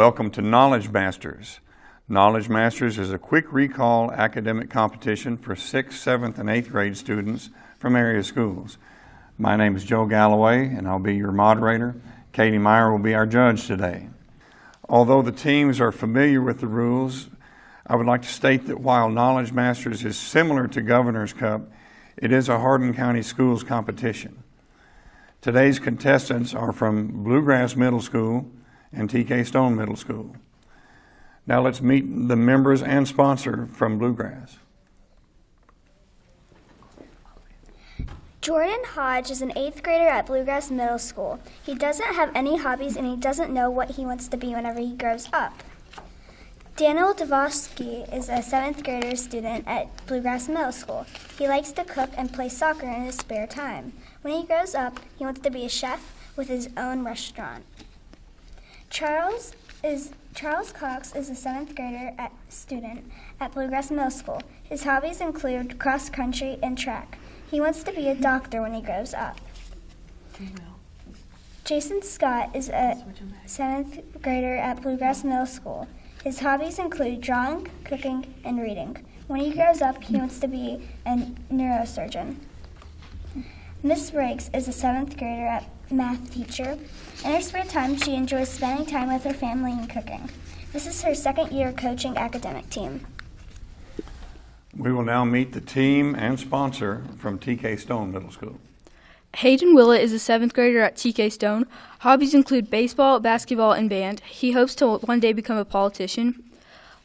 Welcome to Knowledge Masters. Knowledge Masters is a quick recall academic competition for 6th, 7th, and 8th grade students from area schools. My name is Joe Galloway, and I'll be your moderator. Katie Meyer will be our judge today. Although the teams are familiar with the rules, I would like to state that while Knowledge Masters is similar to Governor's Cup, it is a Hardin County Schools competition. Today's contestants are from Bluegrass Middle School and TK Stone Middle School. Now let's meet the members and sponsor from Bluegrass. Jordan Hodge is an 8th grader at Bluegrass Middle School. He doesn't have any hobbies and he doesn't know what he wants to be whenever he grows up. Daniel Dvorsky is a 7th grader student at Bluegrass Middle School. He likes to cook and play soccer in his spare time. When he grows up, he wants to be a chef with his own restaurant. Charles Cox is a 7th grader student at Bluegrass Middle School. His hobbies include cross country and track. He wants to be a doctor when he grows up. Jason Scott is a 7th grader at Bluegrass Middle School. His hobbies include drawing, cooking, and reading. When he grows up, he wants to be a neurosurgeon. Miss Riggs is a 7th grader math teacher. In her spare time, she enjoys spending time with her family and cooking. This is her 2nd year coaching academic team. We will now meet the team and sponsor from TK Stone Middle School. Hayden Willett is a 7th grader at TK Stone. Hobbies include baseball, basketball, and band. He hopes to one day become a politician.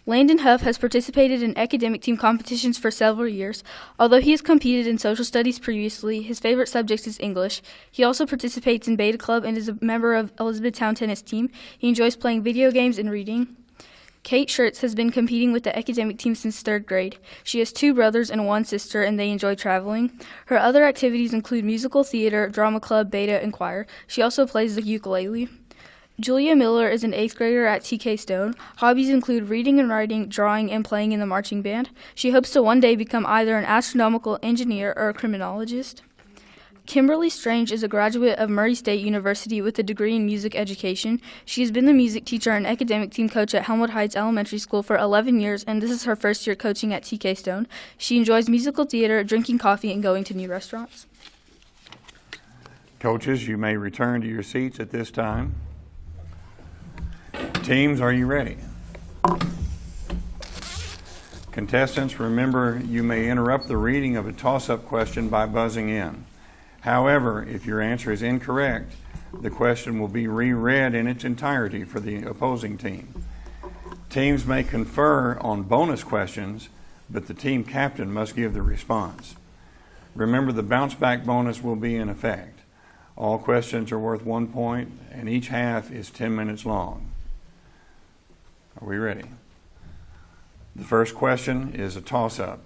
Landon Huff has participated in academic team competitions for several years. Although he has competed in social studies previously, his favorite subject is English. He also participates in Beta Club and is a member of Elizabethtown tennis team. He enjoys playing video games and reading. Kate Schertz has been competing with the academic team since 3rd grade. She has 2 brothers and 1 sister, and they enjoy traveling. Her other activities include musical theater, drama club, beta, and choir. She also plays the ukulele. Julia Miller is an 8th grader at TK Stone. Hobbies include reading and writing, drawing, and playing in the marching band. She hopes to one day become either an astronomical engineer or a criminologist. Kimberly Strange is a graduate of Murray State University with a degree in music education. She has been the music teacher and academic team coach at Helmwood Heights Elementary School for 11 years, and this is her 1st year coaching at TK Stone. She enjoys musical theater, drinking coffee, and going to new restaurants. Coaches, you may return to your seats at this time. Teams, are you ready? Contestants, remember you may interrupt the reading of a toss-up question by buzzing in. However, if your answer is incorrect, the question will be reread in its entirety for the opposing team. Teams may confer on bonus questions, but the team captain must give the response. Remember, the bounce-back bonus will be in effect. All questions are worth 1 point, and each half is 10 minutes long. Are we ready? The first question is a toss-up.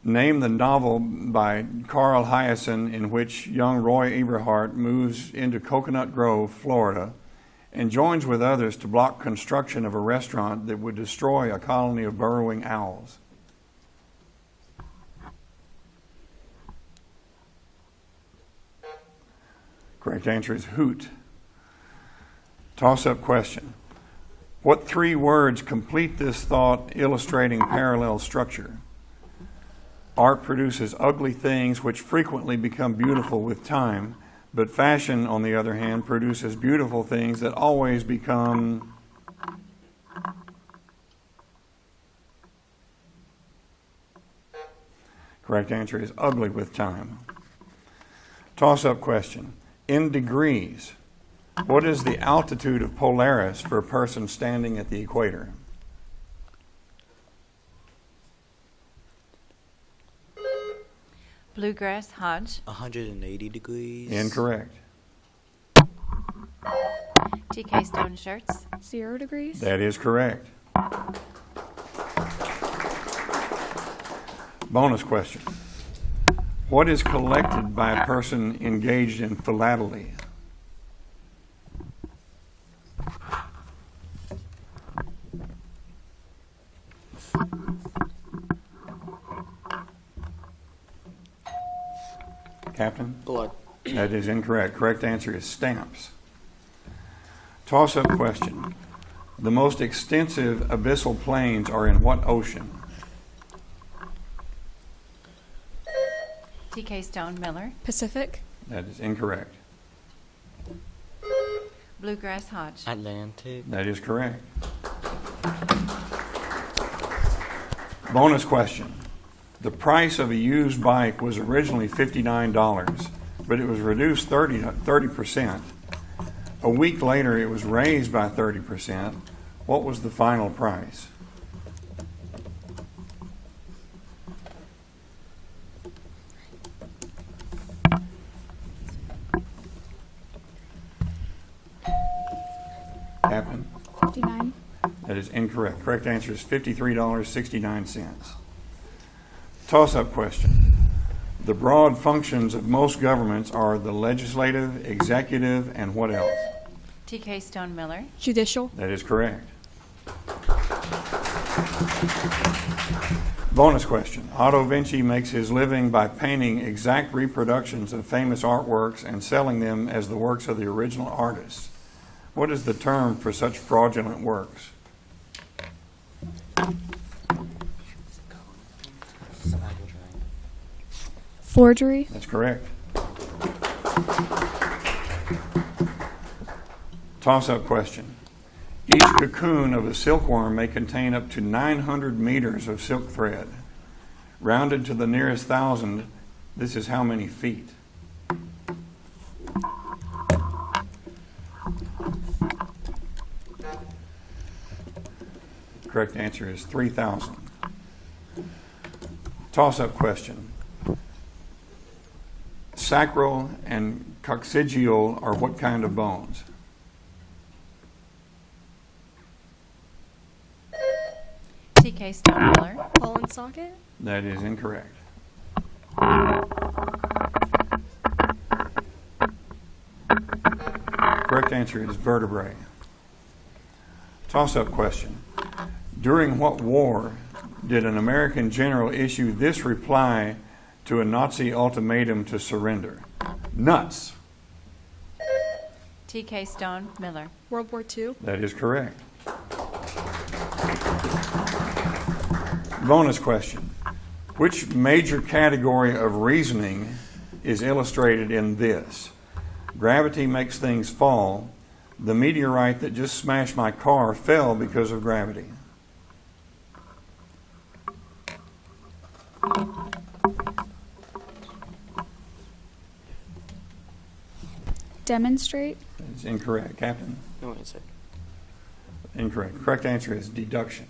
Name the novel by Carl Hiaasen in which young Roy Eberhardt moves into Coconut Grove, Florida, and joins with others to block construction of a restaurant that would destroy a colony of burrowing owls. Correct answer is Hoot. Toss-up question. What 3 words complete this thought illustrating parallel structure? Art produces ugly things which frequently become beautiful with time, but fashion, on the other hand, produces beautiful things that always become... Correct answer is ugly with time. Toss-up question. In degrees, what is the altitude of Polaris for a person standing at the equator? Bluegrass, Hodge. 180 degrees. Incorrect. TK Stone Shirts. 0 degrees. That is correct. Bonus question. What is collected by a person engaged in philately? Captain? Blood. That is incorrect. Correct answer is stamps. Toss-up question. The most extensive abyssal plains are in what ocean? TK Stone Miller. Pacific. That is incorrect. Bluegrass Hodge. Atlantic. That is correct. Bonus question. The price of a used bike was originally $59, but it was reduced 30%. A week later, it was raised by 30%. What was the final price? Captain? 59. That is incorrect. Correct answer is $53.69. Toss-up question. The broad functions of most governments are the legislative, executive, and what else? TK Stone Miller. Judicial. That is correct. Bonus question. Otto Vinci makes his living by painting exact reproductions of famous artworks and selling them as the works of the original artists. What is the term for such fraudulent works? Forgery. That's correct. Toss-up question. Each cocoon of a silkworm may contain up to 900 meters of silk thread. Rounded to the nearest thousand, this is how many feet? Correct answer is 3,000. Toss-up question. Sacral and coccygeal are what kind of bones? TK Stone Miller. Ball and socket. That is incorrect. Correct answer is vertebrae. Toss-up question. During what war did an American general issue this reply to a Nazi ultimatum to surrender? Nuts. TK Stone Miller. World War II. That is correct. Bonus question. Which major category of reasoning is illustrated in this? Gravity makes things fall. The meteorite that just smashed my car fell because of gravity. Demonstrate. That's incorrect. Captain? No answer. Incorrect. Correct answer is deduction.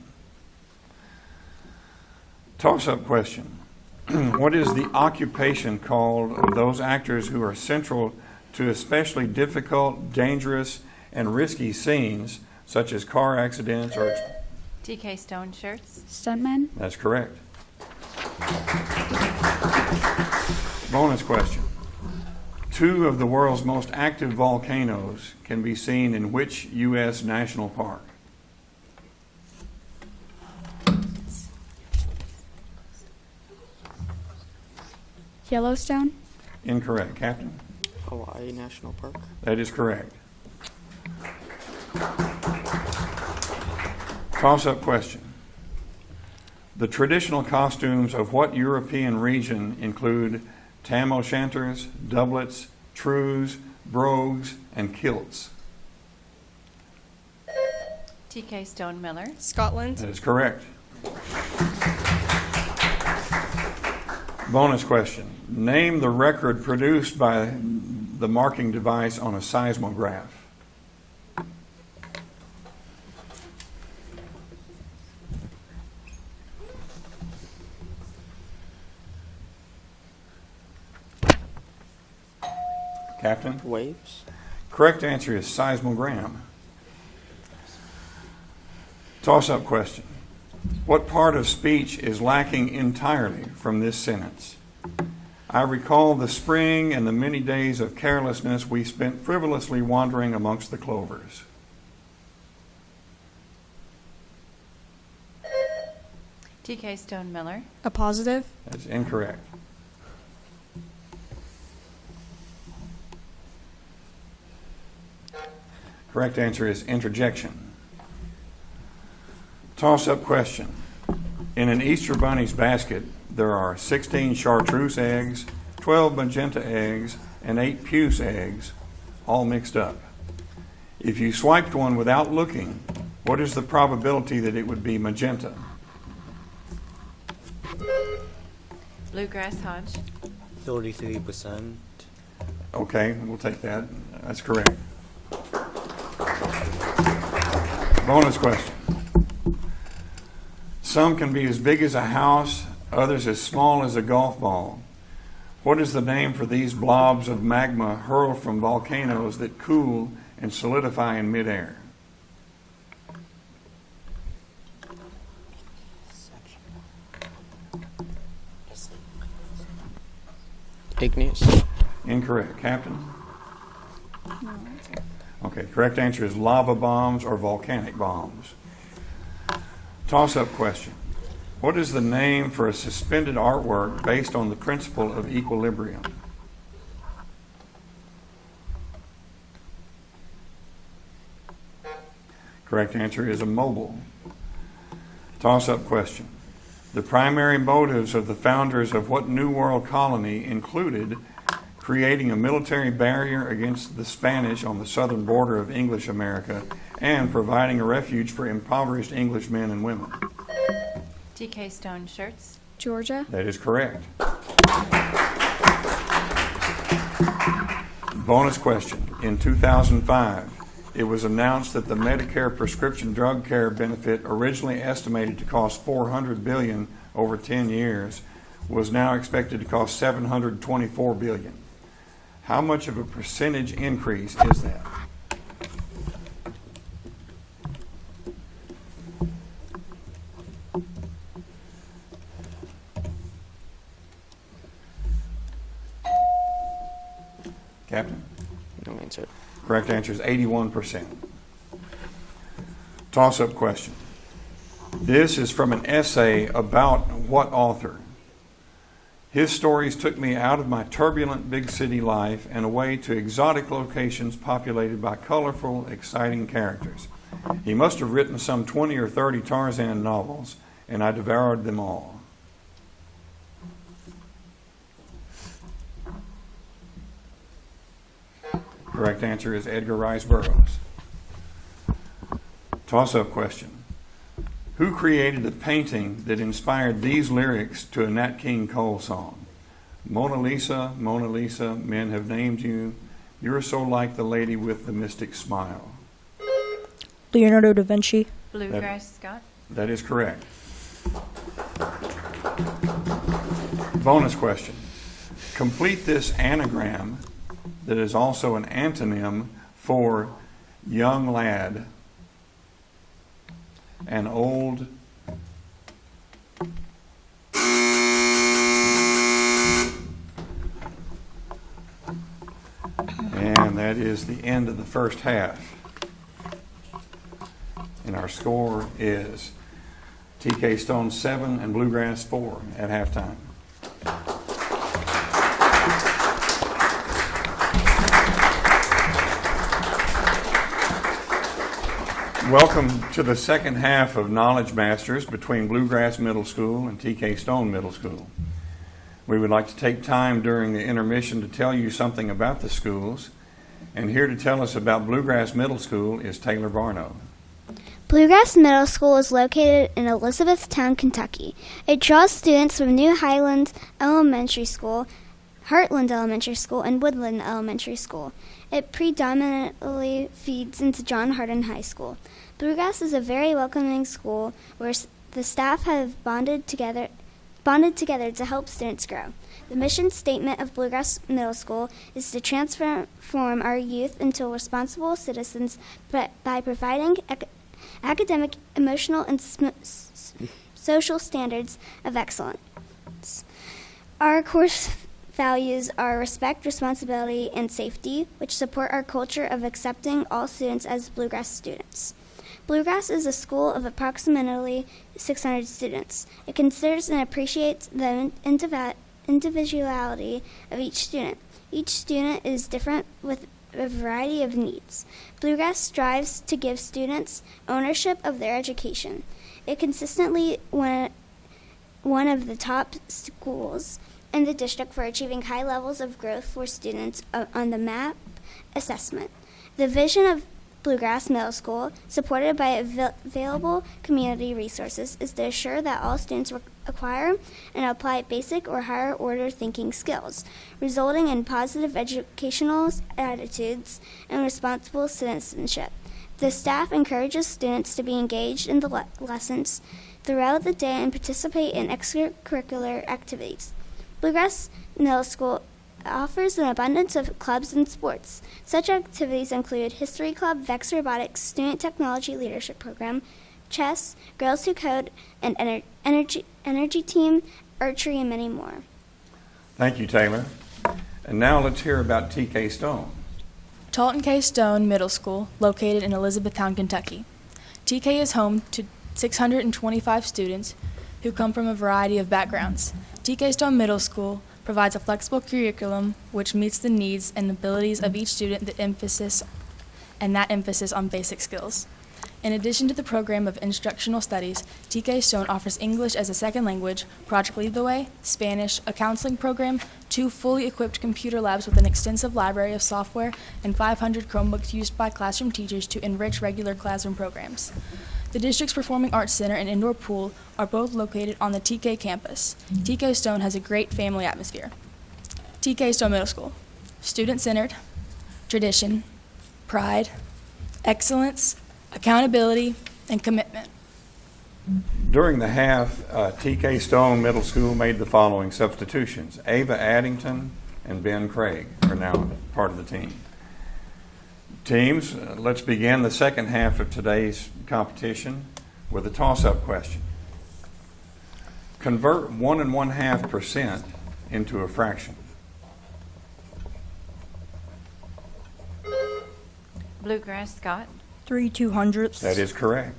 Toss-up question. What is the occupation called of those actors who are central to especially difficult, dangerous, and risky scenes, such as car accidents or... TK Stone Shirts. Stuntman. That's correct. Bonus question. Two of the world's most active volcanoes can be seen in which U.S. national park? Yellowstone. Incorrect. Captain? Hawaii National Park. That is correct. Toss-up question. The traditional costumes of what European region include tam o' shanters, doublets, trews, brogues, and kilts? TK Stone Miller. Scotland. That is correct. Bonus question. Name the record produced by the marking device on a seismograph. Captain? Waves. Correct answer is seismogram. Toss-up question. What part of speech is lacking entirely from this sentence? I recall the spring and the many days of carelessness we spent frivolously wandering amongst the clovers. TK Stone Miller. A positive. That's incorrect. Correct answer is interjection. Toss-up question. In an Easter Bunny's basket, there are 16 chartreuse eggs, 12 magenta eggs, and 8 puce eggs, all mixed up. If you swiped one without looking, what is the probability that it would be magenta? Bluegrass Hodge. 33%. Okay, we'll take that. That's correct. Bonus question. Some can be as big as a house, others as small as a golf ball. What is the name for these blobs of magma hurled from volcanoes that cool and solidify in midair? Igneous. Incorrect. Captain? Okay, correct answer is lava bombs or volcanic bombs. Toss-up question. What is the name for a suspended artwork based on the principle of equilibrium? Correct answer is a mobile. Toss-up question. The primary motives of the founders of what New World colony included creating a military barrier against the Spanish on the southern border of English America and providing a refuge for impoverished English men and women. TK Stone Shirts. Georgia. That is correct. Bonus question. In 2005, it was announced that the Medicare prescription drug care benefit, originally estimated to cost $400 billion over 10 years, was now expected to cost $724 billion. How much of a percentage increase is that? Captain? No answer. Correct answer is 81%. Toss-up question. This is from an essay about what author? His stories took me out of my turbulent big city life and away to exotic locations populated by colorful, exciting characters. He must have written some 20 or 30 Tarzan novels, and I devoured them all. Correct answer is Edgar Rice Burroughs. Toss-up question. Who created the painting that inspired these lyrics to a Nat King Cole song? Mona Lisa, Mona Lisa, men have named you. You're so like the lady with the mystic smile. Leonardo da Vinci. Bluegrass Scott. That is correct. Bonus question. Complete this anagram that is also an antonym for young lad, an old and that is the end of the first half. And our score is TK Stone 7 and Bluegrass 4 at halftime. Welcome to the second half of Knowledge Masters between Bluegrass Middle School and TK Stone Middle School. We would like to take time during the intermission to tell you something about the schools. And here to tell us about Bluegrass Middle School is Taylor Barno. Bluegrass Middle School is located in Elizabethtown, Kentucky. It draws students from New Highland Elementary School, Heartland Elementary School, and Woodland Elementary School. It predominantly feeds into John Hardin High School. Bluegrass is a very welcoming school where the staff have bonded together to help students grow. The mission statement of Bluegrass Middle School is to transform our youth into responsible citizens by providing academic, emotional, and social standards of excellence. Our course values are respect, responsibility, and safety, which support our culture of accepting all students as Bluegrass students. Bluegrass is a school of approximately 600 students. It considers and appreciates the individuality of each student. Each student is different with a variety of needs. Bluegrass strives to give students ownership of their education. It consistently won one of the top schools in the district for achieving high levels of growth for students on the MAP assessment. The vision of Bluegrass Middle School, supported by available community resources, is to ensure that all students acquire and apply basic or higher order thinking skills, resulting in positive educational attitudes and responsible citizenship. The staff encourages students to be engaged in the lessons throughout the day and participate in extracurricular activities. Bluegrass Middle School offers an abundance of clubs and sports. Such activities include History Club, Vex Robotics, Student Technology Leadership Program, chess, Girls Who Code, and energy team, archery, and many more. Thank you, Taylor. And now let's hear about TK Stone. Talton K. Stone Middle School, located in Elizabethtown, Kentucky. TK is home to 625 students who come from a variety of backgrounds. TK Stone Middle School provides a flexible curriculum which meets the needs and abilities of each student, that emphasis on basic skills. In addition to the program of instructional studies, TK Stone offers English as a second language, Project Lead the Way, Spanish, a counseling program, 2 fully equipped computer labs with an extensive library of software, and 500 Chromebooks used by classroom teachers to enrich regular classroom programs. The district's Performing Arts Center and indoor pool are both located on the TK campus. TK Stone has a great family atmosphere. TK Stone Middle School. Student-centered, tradition, pride, excellence, accountability, and commitment. During the half, TK Stone Middle School made the following substitutions. Ava Addington and Ben Craig are now part of the team. Teams, let's begin the second half of today's competition with a toss-up question. Convert 1 1/2% into a fraction. Bluegrass, Scott. 3/200ths. That is correct.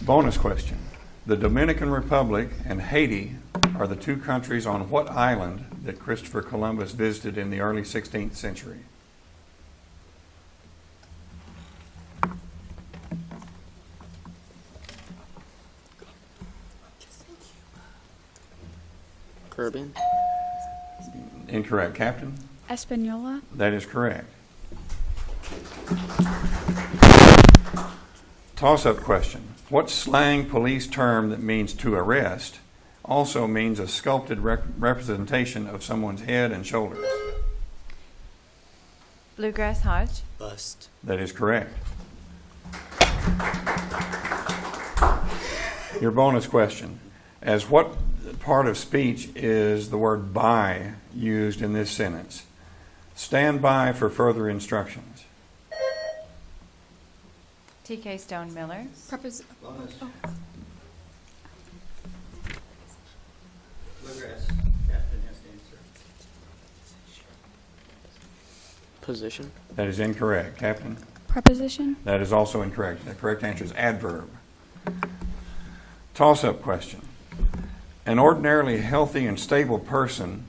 Bonus question. The Dominican Republic and Haiti are the 2 countries on what island that Christopher Columbus visited in the early 16th century? Caribbean. Incorrect. Captain? Espanola. That is correct. Toss-up question. What slang police term that means to arrest also means a sculpted representation of someone's head and shoulders? Bluegrass, Hodge. Bust. That is correct. Your bonus question. As what part of speech is the word by used in this sentence? Stand by for further instructions. TK Stone Miller. Bluegrass, captain has to answer. Position. That is incorrect. Captain? Preposition. That is also incorrect. The correct answer is adverb. Toss-up question. An ordinarily healthy and stable person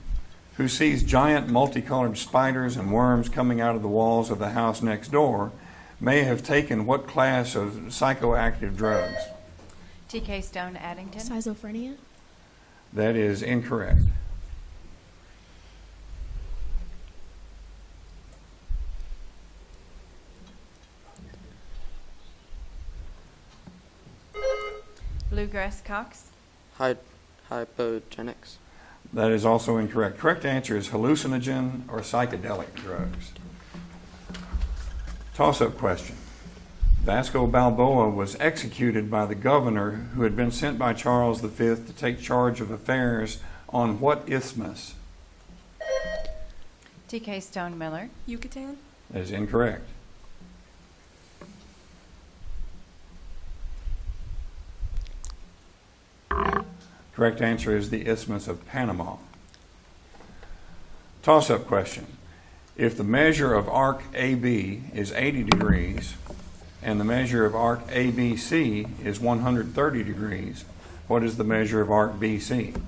who sees giant multicolored spiders and worms coming out of the walls of the house next door may have taken what class of psychoactive drugs? TK Stone Addington. Schizophrenia? That is incorrect. Bluegrass, Cox. Hypogenics. That is also incorrect. Correct answer is hallucinogen or psychedelic drugs. Toss-up question. Vasco Balboa was executed by the governor who had been sent by Charles V to take charge of affairs on what isthmus? TK Stone Miller. Yucatan? That is incorrect. Correct answer is the Isthmus of Panama. Toss-up question. If the measure of arc AB is 80 degrees and the measure of arc ABC is 130 degrees, what is the measure of arc BC?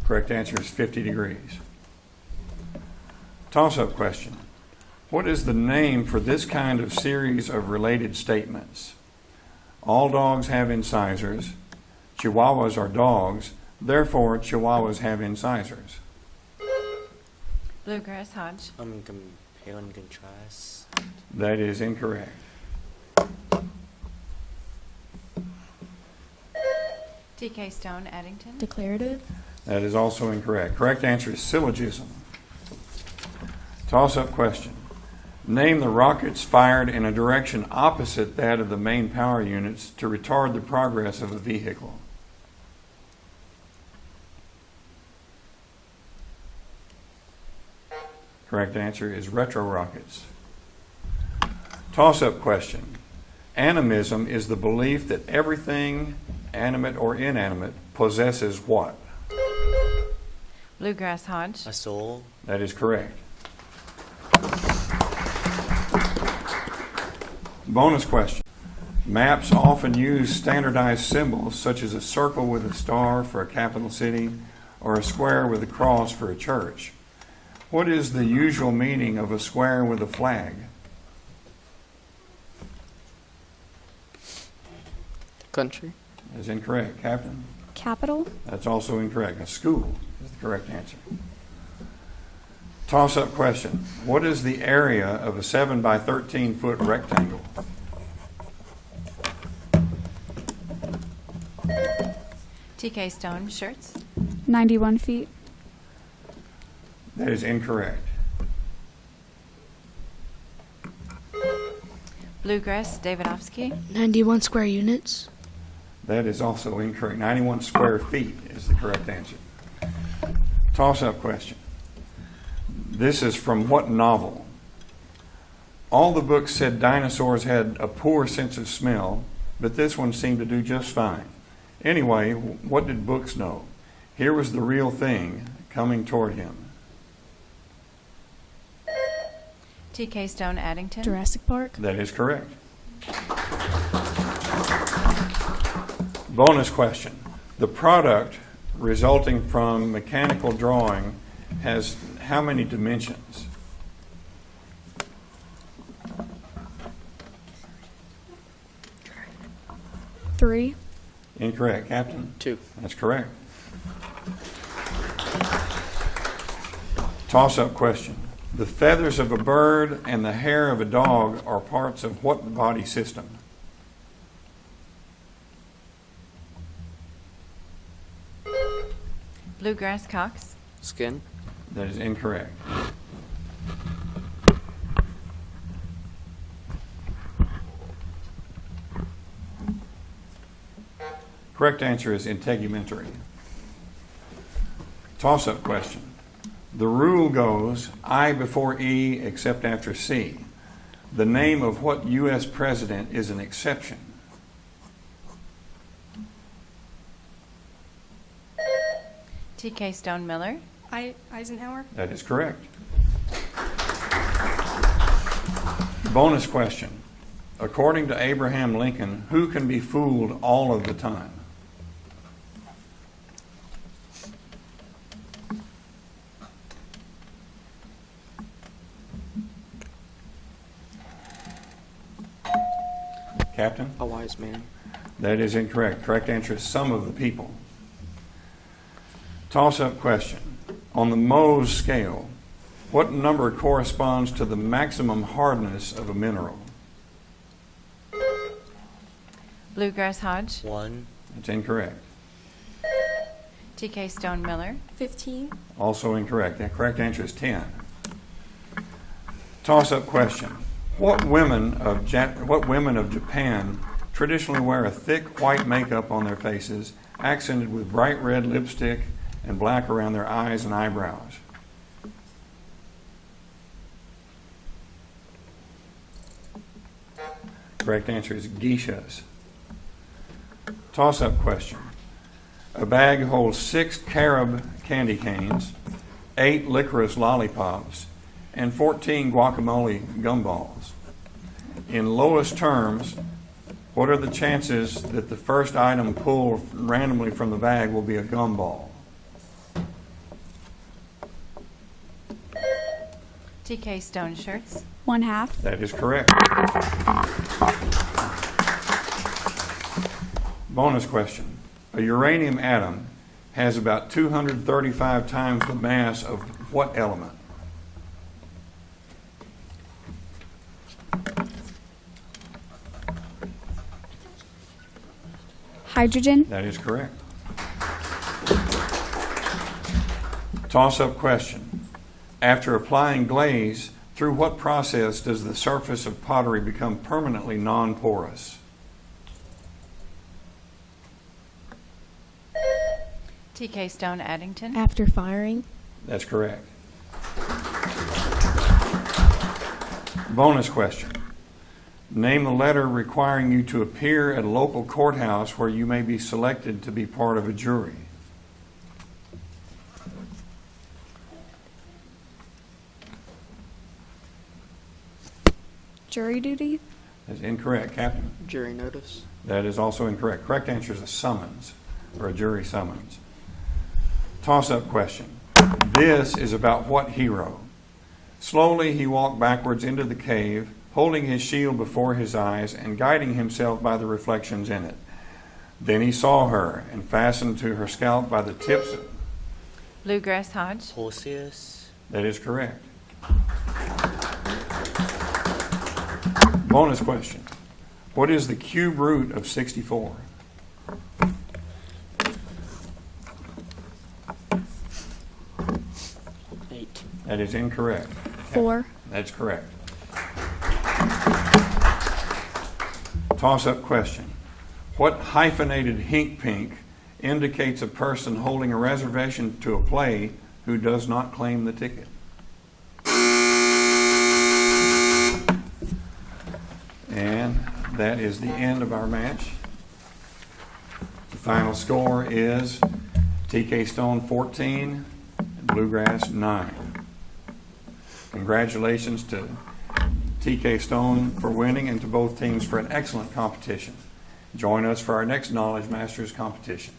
Correct answer is 50 degrees. Toss-up question. What is the name for this kind of series of related statements? All dogs have incisors. Chihuahuas are dogs. Therefore, Chihuahuas have incisors. Bluegrass Hodge. Compare and contrast. That is incorrect. TK Stone Addington. Declarative. That is also incorrect. Correct answer is syllogism. Toss-up question. Name the rockets fired in a direction opposite that of the main power units to retard the progress of a vehicle. Correct answer is retro rockets. Toss-up question. Animism is the belief that everything, animate or inanimate, possesses what? Bluegrass Hodge. A soul. That is correct. Bonus question. Maps often use standardized symbols such as a circle with a star for a capital city or a square with a cross for a church. What is the usual meaning of a square with a flag? Country. That is incorrect. Captain? Capital. That's also incorrect. A school is the correct answer. Toss-up question. What is the area of a 7 by 13 foot rectangle? TK Stone Shirts. 91 feet. That is incorrect. Bluegrass Davidovsky. 91 square units. That is also incorrect. 91 square feet is the correct answer. Toss-up question. This is from what novel? All the books said dinosaurs had a poor sense of smell, but this one seemed to do just fine. Anyway, what did books know? Here was the real thing coming toward him. TK Stone Addington. Jurassic Park. That is correct. Bonus question. The product resulting from mechanical drawing has how many dimensions? Three. Incorrect. Captain? 2. That's correct. Toss-up question. The feathers of a bird and the hair of a dog are parts of what body system? Bluegrass Cox. Skin. That is incorrect. Correct answer is integumentary. Toss-up question. The rule goes I before E except after C. The name of what U.S. president is an exception? TK Stone Miller. Eisenhower. That is correct. Bonus question. According to Abraham Lincoln, who can be fooled all of the time? Captain? A wise man. That is incorrect. Correct answer is some of the people. Toss-up question. On the Mohs scale, what number corresponds to the maximum hardness of a mineral? Bluegrass Hodge. 1. That's incorrect. TK Stone Miller. 15. Also incorrect. The correct answer is 10. Toss-up question. What women of Japan traditionally wear a thick white makeup on their faces, accented with bright red lipstick and black around their eyes and eyebrows? Correct answer is geishas. Toss-up question. A bag holds 6 carob candy canes, 8 licorice lollipops, and 14 guacamole gumballs. In lowest terms, what are the chances that the first item pulled randomly from the bag will be a gumball? TK Stone shirts. 1/2. That is correct. Bonus question. A uranium atom has about 235 times the mass of what element? Hydrogen. That is correct. Toss-up question. After applying glaze, through what process does the surface of pottery become permanently non-porous? TK Stone Addington. After firing. That's correct. Bonus question. Name a letter requiring you to appear at a local courthouse where you may be selected to be part of a jury. Jury duty. That's incorrect, Captain. Jury notice. That is also incorrect. Correct answer is a summons, or a jury summons. Toss-up question. This is about what hero? Slowly he walked backwards into the cave, holding his shield before his eyes and guiding himself by the reflections in it. Then he saw her and fastened to her scalp by the tips. Bluegrass Hodge. Holsius. That is correct. Bonus question. What is the cube root of 64? Eight. That is incorrect. 4. That's correct. Toss-up question. What hyphenated hink pink indicates a person holding a reservation to a play who does not claim the ticket? And that is the end of our match. The final score is TK Stone 14, Bluegrass 9. Congratulations to TK Stone for winning and to both teams for an excellent competition. Join us for our next Knowledge Masters competition.